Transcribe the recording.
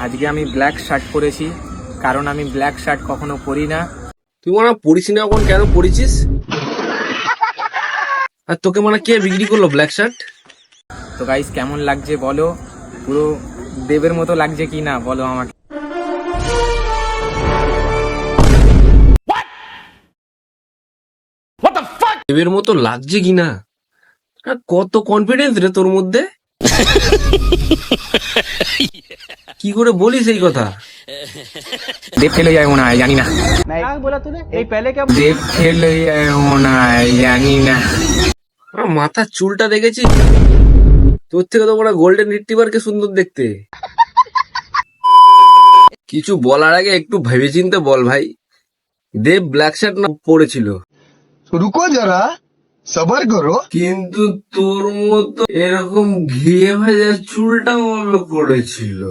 আজকে আমি black shirt পরেছি, কারণ আমি ব্ল্যাক শার্ট কখনো পরি না। তুই মনে হয় পড়িস না, এখন কেন পড়েছিস? আর তোকে মানে কে বিক্রি করলো ব্ল্যাক শার্ট? তো গাইস, কেমন লাগছে বলো? পুরো দেবের মতো লাগছে কি না বলো আমাকে। দেবের মতো লাগছে কিনা? কত কনফিডেন্স রে তোর মধ্যে! কি করে বলিস এই কথা? দেব ফেল হয়ে যাবে মনে হয়, জানি না। দেব ফেল হয়ে যাবে মনে হয়, জানি না। আমার মাথার চুলটা দেখেছি, তোর থেকে তো বড় গোল্ডেন রিট্রিভারকে সুন্দর দেখতে। কিছু বলার আগে একটু ভেবেচিন্তে বল ভাই। দেব ব্ল্যাক শার্ট না পরেছিল, रुको जरा सबर करो। কিন্তু তোর মতো এরকম ঘিয়ে ভাজা চুলটা আমার পড়েছিল।